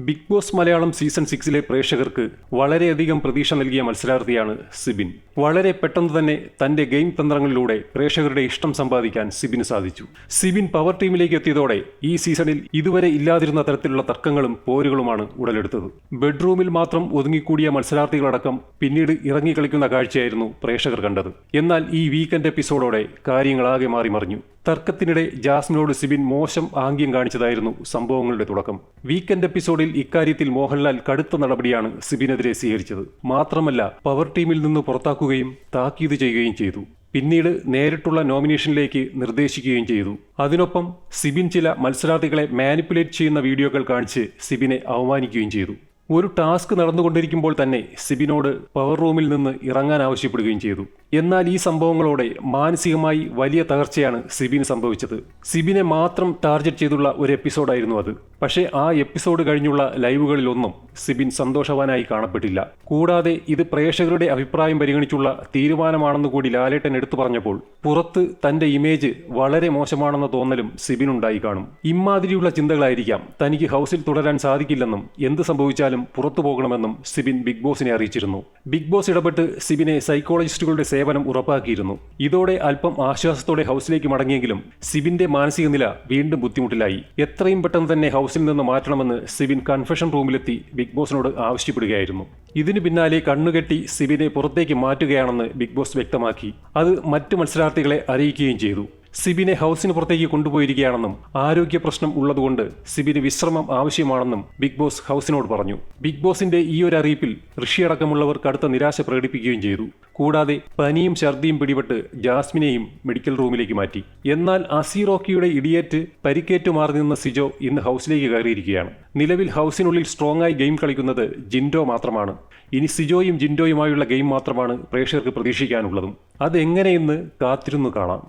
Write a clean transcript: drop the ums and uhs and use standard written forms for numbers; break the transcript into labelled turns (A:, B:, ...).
A: Big boss Malayalam season 6 പ്രേക്ഷകർക്ക് വളരെയധികം പ്രതീക്ഷ നൽകിയ മത്സരാർത്ഥിയാണ് സിബിൻ. വളരെ പെട്ടെന്ന് തന്നെ തന്റെ ഗെയിം തന്ത്രങ്ങളിലൂടെ പ്രേക്ഷകരുടെ ഇഷ്ടം സമ്പാദിക്കാൻ സിബിന് സാധിച്ചു. സിബിൻ പവർ ടീമിലേക്ക് എത്തിയതോടെ ഈ സീസണിൽ ഇതുവരെ ഇല്ലാതിരുന്ന തരത്തിലുള്ള തർക്കങ്ങളും പോരുകളുമാണ് ഉടലെടുത്തത്. ബെഡ്റൂമിൽ മാത്രം ഒതുങ്ങിക്കൂടിയ മത്സരാർത്ഥികളടക്കം പിന്നീട് ഇറങ്ങിക്കളിക്കുന്ന കാഴ്ചയായിരുന്നു പ്രേക്ഷകർ കണ്ടത്. എന്നാൽ ഈ വീക്കെൻഡ് എപ്പിസോഡോടെ കാര്യങ്ങളാകെ മാറി മറിഞ്ഞു. തർക്കത്തിനിടെ ജാസ്മിനോട് സിബിൻ മോശം ആംഗ്യം കാണിച്ചതായിരുന്നു സംഭവങ്ങളുടെ തുടക്കം. വീക്കെൻഡ് എപ്പിസോഡിൽ ഇക്കാര്യത്തിൽ മോഹൻലാൽ കടുത്ത നടപടിയാണ് സിബിനെതിരെ സ്വീകരിച്ചത്. മാത്രമല്ല പവർ ടീമിൽ നിന്ന് പുറത്താക്കുകയും താക്കീത് ചെയ്യുകയും ചെയ്തു. പിന്നീട് നേരിട്ടുള്ള നോമിനേഷനിലേക്ക് നിർദ്ദേശിക്കുകയും ചെയ്തു. അതിനൊപ്പം സിബിൻ ചില മത്സരാർത്ഥികളെ മാനിപ്പുലേറ്റ് ചെയ്യുന്ന വീഡിയോകൾ കാണിച്ച് സിബിനെ അവമാനിക്കുകയും ചെയ്തു. ഒരു ടാസ്ക് നടന്നുകൊണ്ടിരിക്കുമ്പോൾ തന്നെ സിബിനോട് പവർ റൂമിൽ നിന്ന് ഇറങ്ങാൻ ആവശ്യപ്പെടുകയും ചെയ്തു. എന്നാൽ ഈ സംഭവങ്ങളോടെ മാനസികമായി വലിയ തകർച്ചയാണ് സിബിന് സംഭവിച്ചത്. സിബിനെ മാത്രം ടാർഗറ്റ് ചെയ്തുള്ള ഒരു എപ്പിസോഡായിരുന്നു അത്. പക്ഷേ ആ എപ്പിസോഡ് കഴിഞ്ഞുള്ള ലൈവുകളിലൊന്നും സിബിൻ സന്തോഷവാനായി കാണപ്പെട്ടില്ല. കൂടാതെ ഇത് പ്രേക്ഷകരുടെ അഭിപ്രായം പരിഗണിച്ചുള്ള തീരുമാനമാണെന്ന് കൂടി ലാലേട്ടൻ എടുത്തു പറഞ്ഞപ്പോൾ പുറത്ത് തന്റെ ഇമേജ് വളരെ മോശമാണെന്ന തോന്നലും സിബിനുണ്ടായി കാണും. ഇമാതിരിയുള്ള ചിന്തകളായിരിക്കാം തനിക്ക് ഹൗസിൽ തുടരാൻ സാധിക്കില്ലെന്നും എന്ത് സംഭവിച്ചാലും പുറത്തു പോകണമെന്നും സിബിൻ ബിഗ് ബോസിനെ അറിയിച്ചിരുന്നു. ബിഗ് ബോസ് ഇടപെട്ട് സിബിനെ സൈക്കോളജിസ്റ്റുകളുടെ സേവനം ഉറപ്പാക്കിയിരുന്നു. ഇതോടെ അല്പം ആശ്വാസത്തോടെ ഹൗസിലേക്ക് മടങ്ങിയെങ്കിലും സിബിന്റെ മാനസിക നില വീണ്ടും ബുദ്ധിമുട്ടിലായി. എത്രയും പെട്ടെന്ന് തന്നെ ഹൗസിൽ നിന്ന് മാറ്റണമെന്ന് സിബിൻ കൺഫെഷൻ റൂമിലെത്തി ബിഗ് ബോസിനോട് ആവശ്യപ്പെടുകയായിരുന്നു. ഇതിനു പിന്നാലെ കണ്ണുകെട്ടി സിബിനെ പുറത്തേക്ക് മാറ്റുകയാണെന്ന് ബിഗ് ബോസ് വ്യക്തമാക്കി. അത് മറ്റു മത്സരാർത്ഥികളെ അറിയിക്കുകയും ചെയ്തു. സിബിനെ ഹൗസിന് പുറത്തേക്ക് കൊണ്ടുപോയിരിക്കുകയാണെന്നും ആരോഗ്യ പ്രശ്നം ഉള്ളതുകൊണ്ട് സിബിന് വിശ്രമം ആവശ്യമാണെന്നും ബിഗ് ബോസ് ഹൗസിനോട് പറഞ്ഞു. ബിഗ് ബോസിന്റെ ഈ ഒരു അറിയിപ്പിൽ ഋഷിയടക്കമുള്ളവർ കടുത്ത നിരാശ പ്രകടിപ്പിക്കുകയും ചെയ്തു. കൂടാതെ പനിയും ഛർദിയും പിടിപെട്ട് ജാസ്മിനെയും മെഡിക്കൽ റൂമിലേക്ക് മാറ്റി. എന്നാൽ അസീറോക്കിയുടെ ഇടിയേറ്റ് പരിക്കേറ്റു മാറി നിന്ന സിജോ ഇന്ന് ഹൗസിലേക്ക് കയറിയിരിക്കുകയാണ്. നിലവിൽ ഹൗസിനുള്ളിൽ സ്ട്രോങ് ആയി ഗെയിം കളിക്കുന്നത് ജിൻഡോ മാത്രമാണ്. ഇനി സിജോയും ജിൻഡോയുമായുള്ള ഗെയിം മാത്രമാണ് പ്രേക്ഷകർക്ക് പ്രതീക്ഷിക്കാനുള്ളതും. അതെങ്ങനെയെന്ന് കാത്തിരുന്നു കാണാം.